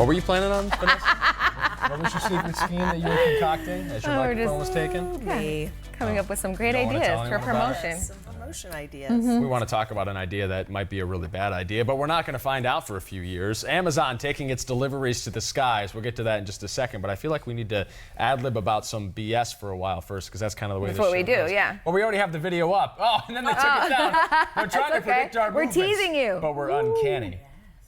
What were you planning on, Vanessa? What was your secret scheme that you were concocting as your microphone was taken? Me. Coming up with some great Don't wanna tell ideas for anyone about promotion. Some promotion ideas. We want to talk about an idea that might be a really bad idea, but we're not going to find out for a few years. Amazon taking its deliveries to the skies. We'll get to that in just a second, but I feel like we need to ad-lib about some BS for a while first, because that's kind of the way That's this what we show do, goes. yeah. Well, we already have the video up. Oh, and then they took it down. They're trying to okay. predict our We're movements, teasing you. but we're uncanny.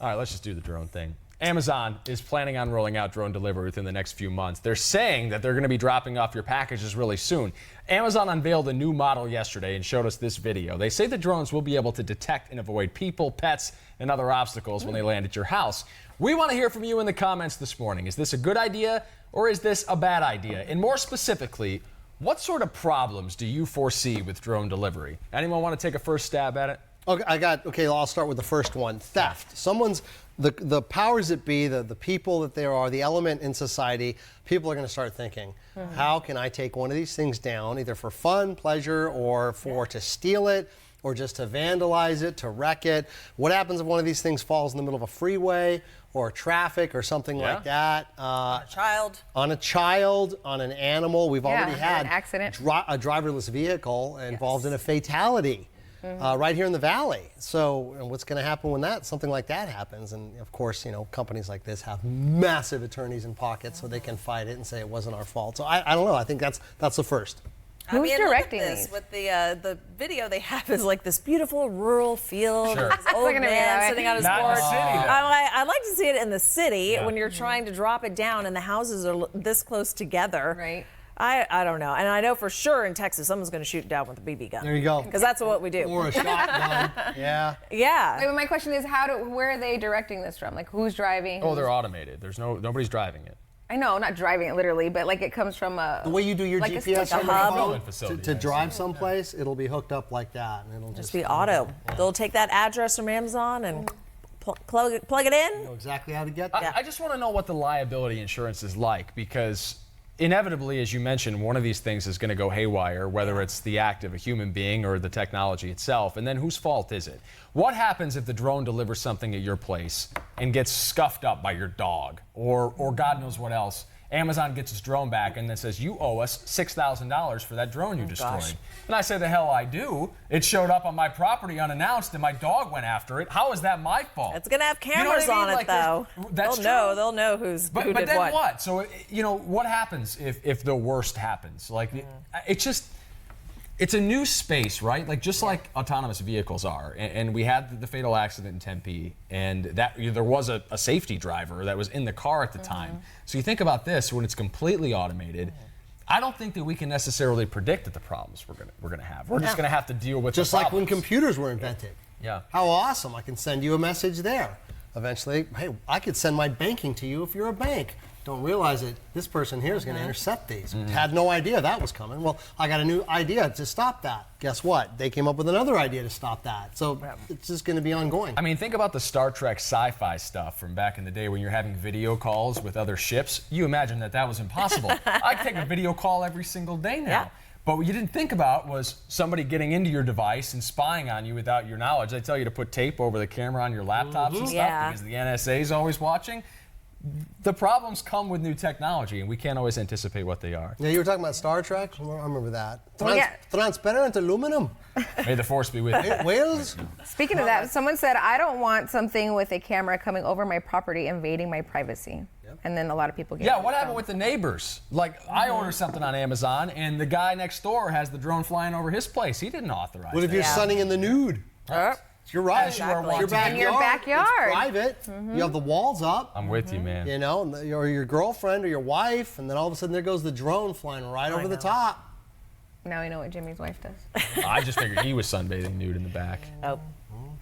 All right, let's just do the drone thing. Amazon is planning on rolling out drone delivery within the next few months. They're saying that they're going to be dropping off your packages really soon. Amazon unveiled a new model yesterday and showed us this video. They say the drones will be able to detect and avoid people, pets, and other obstacles when they land at your house. We want to hear from you in the comments this morning. Is this a good idea or is this a bad idea? And more specifically, what sort of problems do you foresee with drone delivery? Anyone want to take a first stab at it? Okay, I'll start with the first one. Theft. The powers that be, the people that there are, the element in society, people are going to start thinking, how can I take one of these things down, either for fun, pleasure, or to steal it, or just to vandalize it, to wreck it? What happens if one of these things falls in the middle of a freeway or traffic or something like that? A child. On a child, on an animal. We've already had an accident. a driverless vehicle involved in a fatality. Right here in the valley. So what's going to happen when something like that happens? And of course, companies like this have massive attorneys in pockets, so they can fight it and say it wasn't our fault. So I don't know. I think that's the first. Who's directing look at this. these? With the video they have is like this beautiful rural field. Sure. This old Looking at me that man way. sitting on his Not in the porch. city, though. I'd like to see it in the city Yeah. when you're trying to drop it down and the houses are this close together. Right. I don't know. And I know for sure in Texas someone's going to shoot it down with a BB gun. There you go. Because that's what we do. Or a shotgun. Yeah. Yeah. Wait, but my question is, where are they directing this from? Like, who's driving? Oh, they're automated. Nobody's driving it. I know, not driving it literally, but like it comes from a. The way you do your like GPS like on a your hub. phone Facility, to yeah. drive someplace, it'll be hooked up like that, and it'll Just be auto. They'll take that address from Amazon and plug it in. know exactly how to get there. I just want to know what the liability insurance is like, because inevitably, as you mentioned, one of these things is going to go haywire, whether it's the act of a human being or the technology itself. And then whose fault is it? What happens if the drone delivers something at your place and gets scuffed up by your dog or God knows what else? Amazon gets its drone back and then says, you owe us $6,000 for that drone you destroyed. Gosh. And I say, the hell I do. It showed up on my property unannounced and my dog went after it. How is that my fault? It's going to have You know what I cameras mean? on it, Like, though. that's They'll true. know who But did then what. what? So, what happens if the worst happens? Like, it's a new space, right? Like, just like autonomous vehicles are. And we had the fatal accident in Tempe, and there was a safety driver that was in the car at the time. So you think about this, when it's completely automated, I don't think that we can necessarily predict the problems we're gonna have. We're just gonna have to deal with Just the like when problems. computers were invented. Yeah. How awesome. I can send you a message there. Eventually, hey, I could send my banking to you if you're a bank. Don't realize that this person here is going to intercept these. Had no idea that was coming. Well, I got a new idea to stop that. Guess what? They came up with another idea to stop that. So it's just going to be ongoing. I mean, think about the Star Trek sci-fi stuff from back in the day when you're having video calls with other ships. You imagine that was impossible. I take a video call every single day now. Yeah. But what you didn't think about was somebody getting into your device and spying on you without your knowledge. They tell you to put tape over the camera on your laptops and stuff Yeah. because the NSA is always watching. The problems come with new technology, and we can't always anticipate what they are. Yeah, you were talking about Star Trek? I remember that. Yeah. Transparent aluminum. May the force be with you. Whales? Speaking of that, someone said, I don't want something with a camera coming over my property, invading my privacy. And then a lot of people get Yeah, what happened with the neighbors? Like, I order something on Amazon, and the guy next door has the drone flying over his place. He didn't authorize What if that. you're sunning in the nude? You're right. As you are It's your watching. backyard. In your backyard. It's private. You have the walls up. I'm with you, man. You know, or your girlfriend or your wife, and then all of a sudden there goes the drone flying right over the top. Now I know what Jimmy's wife does. I just figured he was sunbathing nude in the back. Oh.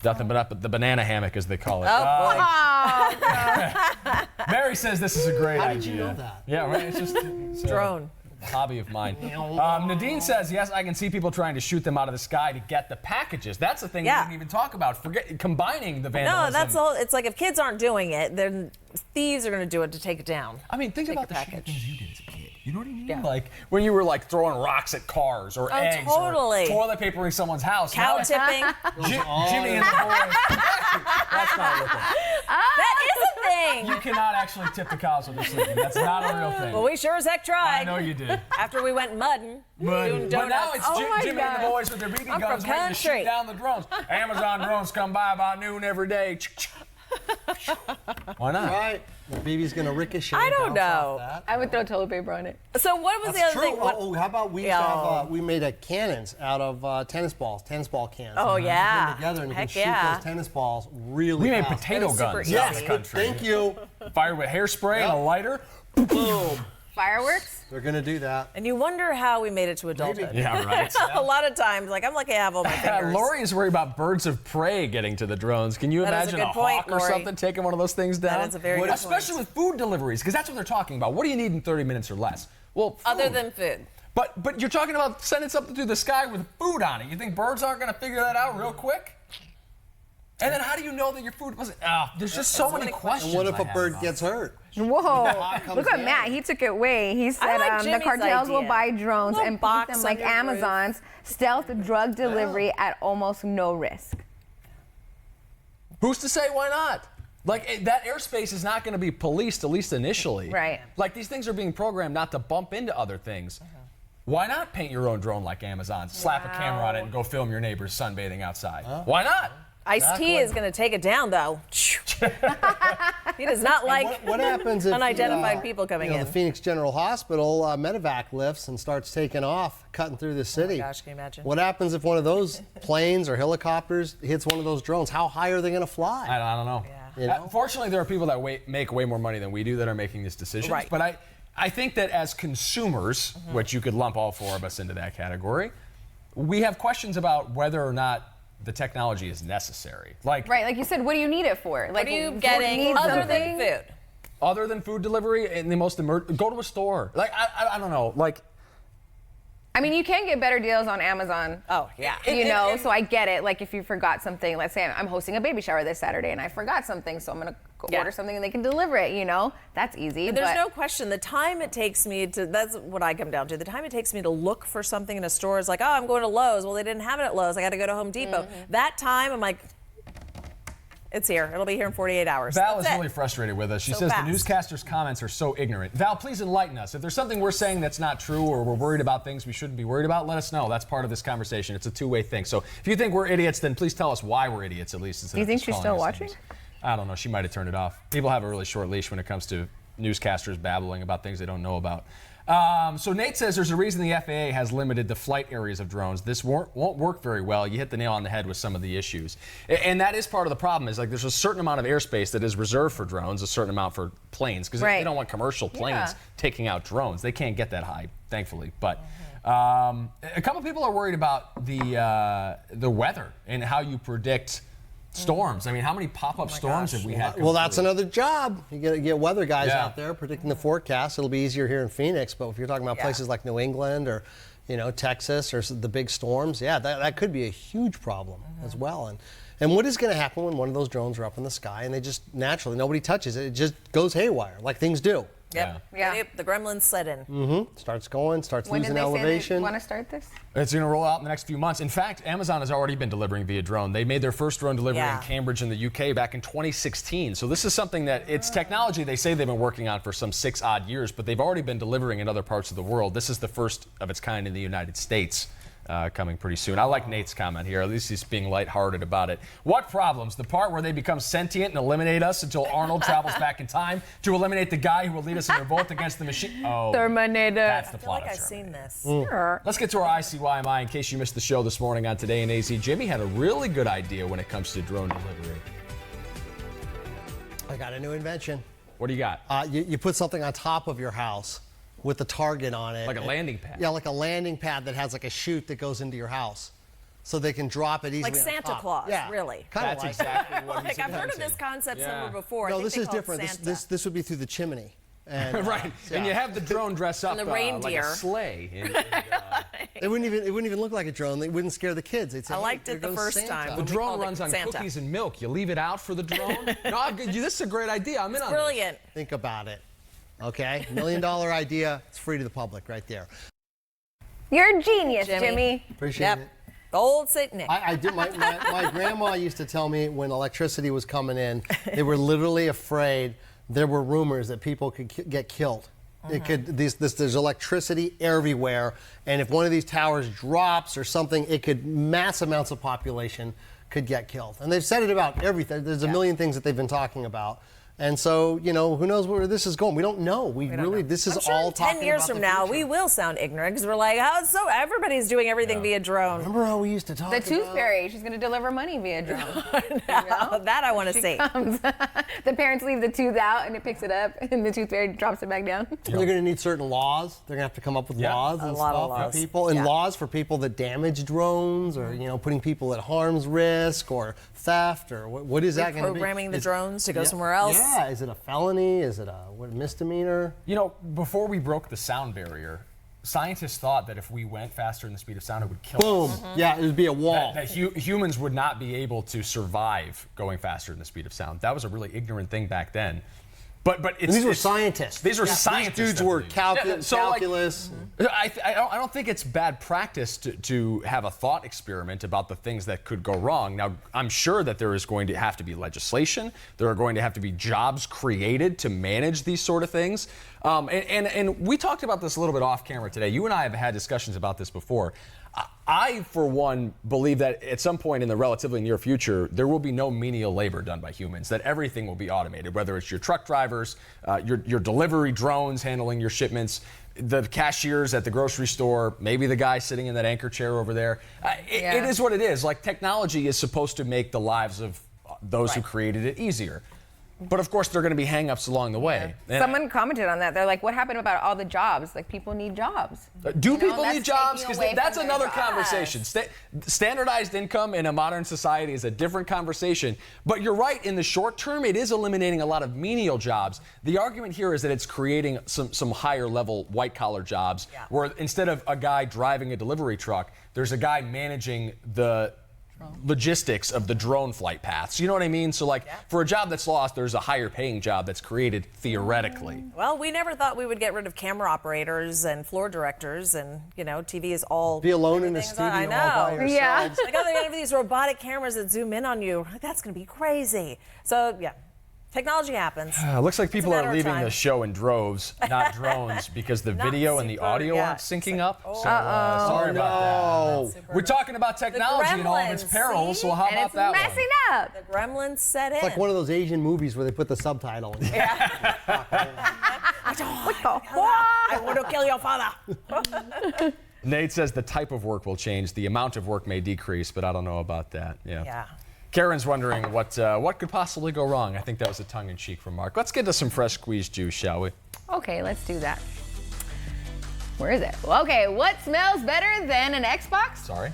Nothing but up the banana hammock, as they call it. Oh, boy. Mary says this is a great How idea. did you know that? Yeah, right. It's just it's a Drone. hobby of mine. Nadine says, yes, I can see people trying to shoot them out of the sky to get the packages. That's the thing we didn't even talk about. Forget combining the vandalism. No, that's all. It's like if kids aren't doing it, then thieves are going to do it to take it down. I mean, think about the the shitty package. things you did as a kid. You know what I mean? Yeah. Like when you were like throwing rocks at cars or eggs totally. or toilet papering someone's house. Cow Now it's tipping. Jimmy and the boys. That's not looking. That is a thing. saying. You cannot actually tip the cows when they're sleeping. That's not a real thing. Well, we sure as heck tried. I know you did. After we went mudding, doing But now donuts. it's Oh my Jimmy and the God. boys with their BB I'm guns from waiting to shoot country. down the drones. Amazon drones come by about noon every day. Why not? Right. The BB's going to ricochet. I don't bounce off know. that. I would throw toilet paper on it. So what was the That's other true. thing? What- Oh, how about we used to have, we made cannons out of tennis balls, tennis ball cans. Oh, And you yeah. put them together and you Heck can shoot yeah. those tennis balls really We made fast. potato That was super guns easy. in this country. Thank you. Fired with hairspray and a lighter. Boom. Fireworks? They're going to do that. And you wonder how we made it to adulthood. Yeah, right. A lot of times, like I'm lucky I have all my fingers. Lori is worried about birds of prey getting to the drones. Can you That is a imagine good point, hawk or Lori. something taking one of those things down? That is a very good point. Especially with food deliveries, because that's what they're talking about. What do you need in 30 minutes or less? Well, food. Other than food. But you're talking about sending something through the sky with food on it. You think birds aren't going to figure that out real quick? And then how do you know that your food wasn't? There's just so many questions. And what if I a have bird about gets hurt? Whoa. comes Look at down. Matt. He took it way. He said like the Jimmy's cartels will idea. buy drones Little and put box them like under your roof. Amazon's stealth drug delivery at almost no risk. Who's to say why not? Like, that airspace is not going to be policed, at least initially. Right. Like, these things are being programmed not to bump into other things. Why not paint your own drone like Amazon's? Slap a camera on it and go film your neighbors sunbathing outside. Why not? Ice-T is going to take it down, though. He does not like What happens if unidentified people coming in. The Phoenix General Hospital medevac lifts and starts taking off, cutting through the city? gosh, can you imagine? What happens if one of those planes or helicopters hits one of those drones? How high are they going to fly? I don't know. Yeah. You know? Fortunately, there are people that make way more money than we do that are making these decisions. Right. But I think that as consumers, which you could lump all four of us into that category, we have questions about whether or not the technology is necessary. Like, Right, like you said, what do you need it for? Like, What are you do getting need other something? than food? other than food delivery and the most go to a store. Like, I don't know. Like, I mean, you can get better deals on Amazon. Oh, yeah. So I get it. Like if you forgot something, let's say I'm hosting a baby shower this Saturday and I forgot something, so I'm gonna Yeah. order something and they can deliver it. That's easy. There's but no question. The time it takes me to, that's what I come down to. The time it takes me to look for something in a store is like, oh, I'm going to Lowe's. Well, they didn't have it at Lowe's. I got to go to Home Depot. That time, I'm like, it's here. It'll be here in 48 hours. Val That's is it. really frustrated with us. She So says fast. the newscasters' comments are so ignorant. Val, please enlighten us. If there's something we're saying that's not true or we're worried about things we shouldn't be worried about, let us know. That's part of this conversation. It's a two-way thing. So if you think we're idiots, then please tell us why we're idiots, at least. Do you think she's still watching? I don't know. She might have turned it off. People have a really short leash when it comes to newscasters babbling about things they don't know about. So Nate says there's a reason the FAA has limited the flight areas of drones. This won't work very well. You hit the nail on the head with some of the issues. And that is part of the problem is like there's a certain amount of airspace that is reserved for drones, a certain amount for planes, because Right. they don't want commercial planes Yeah. taking out drones. They can't get that high, thankfully. But a couple people are worried about the weather and how you predict storms. I mean, how many pop-up storms have we had? Well, that's another job. You got to get weather guys Yeah. out there predicting the forecast. It'll be easier here in Phoenix, but if you're talking about Yeah. places like New England or, Texas or the big storms, yeah, that could be a huge problem as well. And what is going to happen when one of those drones are up in the sky and they just naturally nobody touches it? It just goes haywire like things do. Yep. Yeah. Yep. The gremlins set in. Starts going, starts When losing did they elevation. want to start this? It's going to roll out in the next few months. In fact, Amazon has already been delivering via drone. They made their first drone delivery Yeah. in Cambridge in the UK back in 2016. So this is something that it's technology they say they've been working on for some 6 odd years, but they've already been delivering in other parts of the world. This is the first of its kind in the United States. Coming pretty soon. I like Nate's comment here. At least he's being lighthearted about it. What problems? The part where they become sentient and eliminate us until Arnold travels back in time to eliminate the guy who will lead us in revolt against the machine. Oh, Terminator. that's the I feel plot like of I've Terminator. seen this. Let's get to our ICYMI. In case you missed the show this morning on Today in AZ, Jimmy had a really good idea when it comes to drone delivery. I got a new invention. What do you got? You put something on top of your house with the target on it. Like a landing pad. Yeah, like a landing pad that has like a chute that goes into your house. So they can drop it easily. Like on Santa top. Claus, Yeah, really. Kind That's of like exactly what he's Like I've heard of inventing. this concept Yeah. somewhere before. I No, think this they is call it different. Santa. This would be through the chimney. And, Right, and you have the drone dress up the like reindeer. a sleigh. it wouldn't even look like a drone. It wouldn't scare the kids. They'd say, I "Hey, liked there it the goes first Santa." time. The We drone called it runs on Santa. cookies and milk. You leave it out for the drone? No, this is a great idea. I'm in on this. Brilliant. Think about it. Okay, $1 million idea. It's free to the public right there. You're a genius, Jimmy. Jimmy. Appreciate Yep. it. Old Saint Nick. I did. My grandma used to tell me when electricity was coming in, they were literally afraid there were rumors that people could get killed. It could there's electricity everywhere, and if one of these towers drops or something, it could mass amounts of population could get killed. And they've said it about everything. There's a million things that they've been talking about. And so, you know, who knows where this is going? We don't know. This is I'm sure all in talking 10 years about from the now, future. we will sound ignorant because we're like, oh, so everybody's doing everything via drone. Remember how we used to talk The about Tooth Fairy, she's going to deliver money via drone. That I want to see. The parents leave the tooth out and it picks it up and the Tooth Fairy drops it back down. They're going to need certain laws. They're going to have to come up with laws and lot of stuff laws. for people, and laws for people that damage drones, or you know, putting people at harm's risk, or theft, or what is that going to be? Programming the drones to go somewhere else. Yeah, is it a felony? Is it a misdemeanor? You know, before we broke the sound barrier, scientists thought that if we went faster than the speed of sound, it would kill Boom. us. Yeah, it would be a wall. That humans would not be able to survive going faster than the speed of sound. That was a really ignorant thing back then. But it's, And these were it's- scientists. These were scientists. These dudes that were believed. calculus. I don't think it's bad practice to have a thought experiment about the things that could go wrong. Now, I'm sure that there is going to have to be legislation. There are going to have to be jobs created to manage these sort of things. And we talked about this a little bit off camera today. You and I have had discussions about this before. I, for one, believe that at some point in the relatively near future, there will be no menial labor done by humans, that everything will be automated, whether it's your truck drivers, your delivery drones handling your shipments, the cashiers at the grocery store, maybe the guy sitting in that anchor chair over there. It is what it is. Like, technology is supposed to make the lives of those who created it easier. But of course, there are going to be hang-ups along the way. And Someone commented on that. They're like, what happened about all the jobs? Like, people need jobs. do people that's need jobs? taking Because away that's from their another jobs. conversation. Standardized income in a modern society is a different conversation. But you're right, in the short term, it is eliminating a lot of menial jobs. The argument here is that it's creating some higher level white collar jobs, where instead of a guy driving a delivery truck, there's a guy managing the logistics of the drone flight paths. You know what I mean? So, like, for a job that's lost, there's a higher paying job that's created theoretically. Well, we never thought we would get rid of camera operators and floor directors, and you know, TV is all. Be alone in the everything's on- studio I all by know. yourselves. Like, oh, they're gonna have these robotic cameras that zoom in on you. Like, that's gonna be crazy. So yeah, technology happens. Looks like people matter are of leaving time. the show in droves, not drones, because the video and the super, audio yeah. aren't syncing up. So Uh-oh. sorry about No. that. We're talking about technology and all of its Gremlins, perils, see? so how And about it's that messing one? up. The gremlins set in. It's like one of those Asian movies where they put the subtitle in. I want to kill your father. Nate says the type of work will change. The amount of work may decrease, but I don't know about that. Yeah. Karen's wondering what could possibly go wrong. I think that was a tongue-in-cheek remark. Let's get to some fresh squeezed juice, shall we? Okay, let's do that. Where is it? Okay, what smells better than an Xbox? Sorry.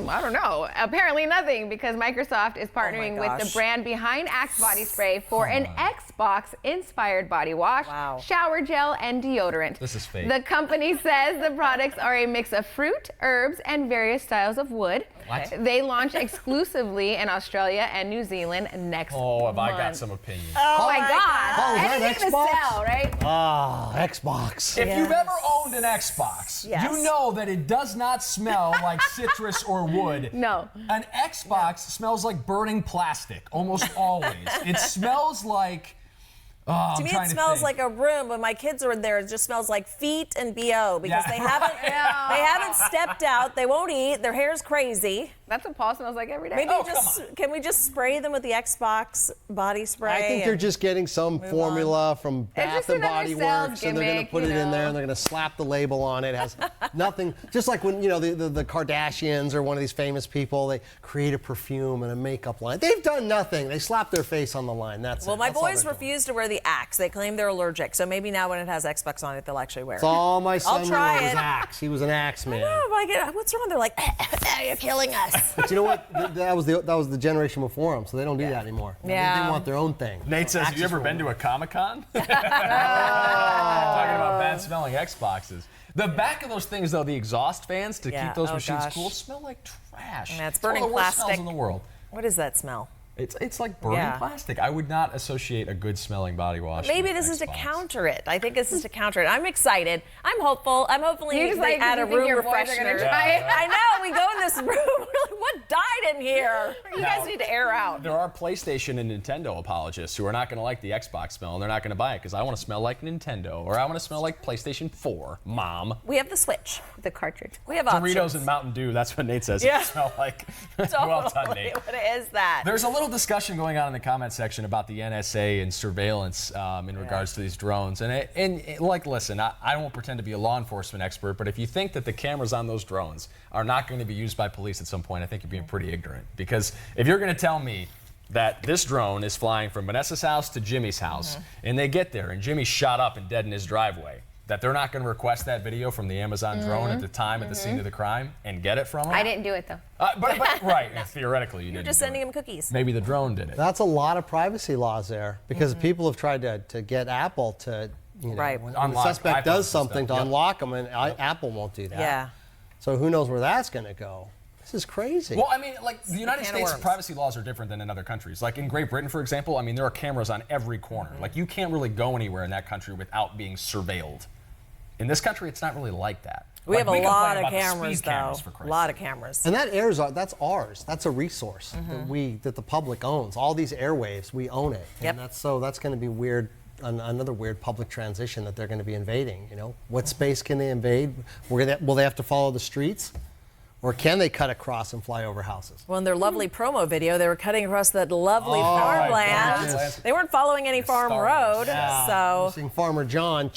I don't know. Apparently nothing, because Microsoft is partnering with the gosh. brand behind Axe Body Spray for an Xbox-inspired body wash, Wow. shower gel, and deodorant. This is fake. The company says the products are a mix of fruit, herbs, and various styles of wood. What? They launch exclusively in Australia and New Zealand next Oh, have I got month. some opinions. Oh my God! Oh, is that Anything to Xbox? sell, right? Ah, Xbox. If you've ever owned an Xbox, Yes. you know that it does not smell like citrus or wood. No. An Xbox smells like burning plastic, almost always. It smells like. Oh, To me, it smells like a room. When my kids are in there, it just smells like feet and BO because Yeah. they haven't stepped out. They won't eat. Their hair's crazy. That's what Paul smells like every day. Maybe Oh, can we just spray them with the Xbox body spray? I think they're and- just getting some formula from It's Bath just and another Body sales Works, and they're going to gimmick, put it you in there, know. and they're going to slap the label on it. It has nothing. Just like when the Kardashians or one of these famous people, they create a perfume and a makeup line. They've done nothing. They slap their face on the line. That's Well, it. my That's all boys they're doing. refuse to wear the Axe. They claim they're allergic. So maybe now when it has Xbox on it, they'll actually wear it. That's all my son try was it. Axe. He was an Axe man. Oh my God, what's wrong? They're like, you're killing us. But you know what? That was the generation before them, so they don't do that anymore. Yeah. They want their own thing. Nate says, have you Axes ever for been to women. a Comic-Con? Talking about bad smelling Xboxes. The back of those things, though, the exhaust fans to Yeah, keep those oh machines gosh. cool, smell like trash. Yeah, it's one of burning the worst plastic. smells in the world. What is that smell? It's like burning Yeah. plastic. I would not associate a good smelling body wash. Maybe with this is to Xbox. counter it. I think this is to counter it. I'm excited. I'm hopeful. I'm hopefully You just they like add a you think room your boys are gonna refreshener. try it. I know. We go in this room. We're like, what what died in here? You guys need to air out. There are PlayStation and Nintendo apologists who are not going to like the Xbox smell, and they're not going to buy it because I want to smell like Nintendo, or I want to smell like PlayStation 4, Mom. We have the Switch. The cartridge. We have Doritos options. and Mountain Dew, that's what Nate says. Yeah. It smell like. Totally. Well done, Nate. What is that? There's a little discussion going on in the comment section about the NSA and surveillance in regards to these drones. Like, listen, I won't pretend to be a law enforcement expert, but if you think that the cameras on those drones are not going to be used by police at some point, I think you're being pretty ignorant. Because if you're going to tell me that this drone is flying from Vanessa's house to Jimmy's house, and they get there, and Jimmy's shot up and dead in his driveway, that they're not going to request that video from the Amazon drone at the time at the scene of the crime and get it from him? I didn't do it though. But right, theoretically, you didn't. Just do sending it. him cookies. Maybe the drone did it. That's a lot of privacy laws there because people have tried to get Apple to, Right. when the Unlock suspect iPhones does and something stuff, to yep. unlock them, and Apple won't do that. Yeah. So who knows where that's going to go? This is crazy. Well, I mean, like the United can of States worms. privacy laws are different than in other countries. Like in Great Britain, for example, I mean, there are cameras on every corner. Like you can't really go anywhere in that country without being surveilled. In this country, it's not really like that. We have a complain lot of about the cameras, speed cameras, though. for A Christ's lot sake. of cameras. And that's ours. That's a resource that the public owns. All these airwaves, we own it. Yep. And that's going to be weird. Another weird public transition that they're going to be invading. What space can they invade? Will they have to follow the streets, or can they cut across and fly over houses? Well, in their lovely promo video, they were cutting across that lovely right, farmland. yes. They weren't following any farm Star Wars. road, You're so seeing Farmer John.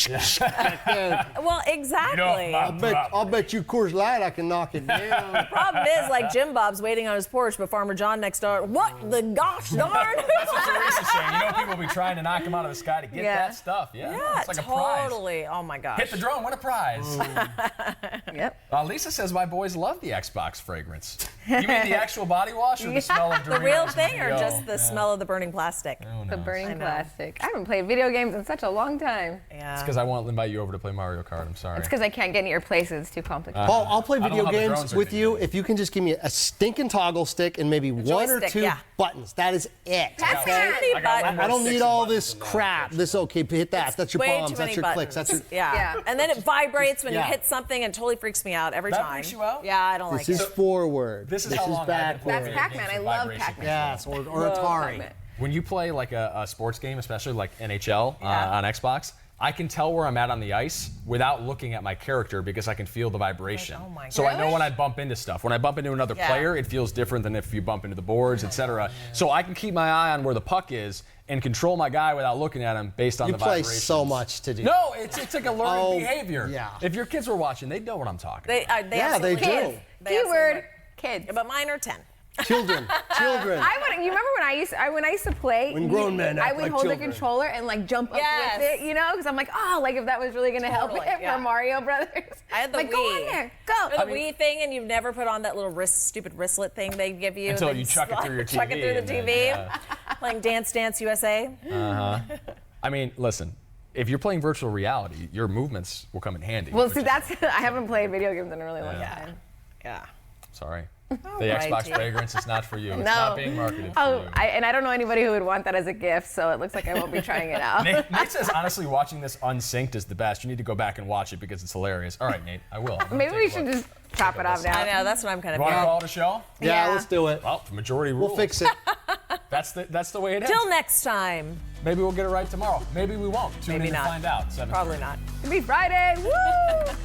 well, exactly. I'll bet you Coors Light I can knock it down. Problem is, like Jim Bob's waiting on his porch, but Farmer John next door. What the gosh darn? That's what Teresa's saying. People will be trying to knock him out of the sky to get Yeah. that stuff. Yeah, Yeah, it's like a prize. totally. Oh my gosh. Hit the drone, win a prize. Yep. Lisa says my boys love the Xbox fragrance. You mean the actual body wash or the smell of Doritos? The real and thing, or BO? just the smell of the burning plastic? The burning I know. plastic. I haven't played video games in such a long time. Yeah. It's because I won't invite you over to play Mario Kart. I'm sorry. It's because I can't get in your places. It's too complicated. Paul, I'll play I don't video know how the games drones are with gonna you do it. if you can just give me a stinking toggle stick and maybe one or joystick, two yeah. buttons. That is it. That's okay? it. I got But- one more I don't sticks need and all buttons this than that. crap. This okay, hit that. That's your Way bombs. too That's many your buttons. clicks. That's your. Yeah. Yeah. And then it vibrates when Yeah. you hit something and totally freaks me out every That time. freaks you out? Yeah, I don't This like is it. forward. This is how long I've been backward. playing That's video Pac-Man. games I with love vibration Pac-Man. Yes, or Love Atari. Pac-Man. When you play like a sports game, especially like NHL Yeah. on Xbox, I can tell where I'm at on the ice without looking at my character because I can feel the vibration. Like, oh my so I know gosh. when I bump into stuff. When I bump into another Yeah. player, it feels different than if you bump into the boards, etc. So I can keep my eye on where the puck is and control my guy without looking at him based on You the play vibrations. so much to do. No, it's like a learned Oh, behavior. yeah. If your kids were watching, they'd know what I'm talking They Yeah, they absolutely do. They Kids. absolutely Keyword. would. Kids. Yeah, but mine are 10. Children. Children. I would. You remember when I used to play? When grown men I act would like hold children. the controller and like jump up Yes. with it, because I'm like, oh, like if that was really gonna help Totally, it yeah. for Mario Brothers. I had the like, Wii. go on there, go. The Wii thing, and you've never put on that little stupid wristlet thing they give you. Until They you chuck it through your Chuck it TV through the and then, TV. yeah. Playing Dance Dance USA. I mean, listen, if you're playing virtual reality, your movements will come in handy. Well, which see, is- that's I haven't played video games in a really long Yeah. time. Yeah. Sorry. The Alrighty. Xbox fragrance is not for you. It's No. not being marketed for Oh, you. and I don't know anybody who would want that as a gift, so it looks like I won't be trying it out. Nate says, honestly, watching this unsynced is the best. You need to go back and watch it because it's hilarious. All right, Nate, I will. I'm gonna Maybe take we a should look. just chop it off now. I know, that's what I'm kind of You want to feeling. call it a show? Yeah, Yeah. let's do it. Well, majority rules. We'll fix it. That's the way it is. Till next time. Maybe we'll get it right tomorrow. Maybe we won't. Tune Maybe in not. to find out. 7:30. Probably not. It'll be Friday. Woo!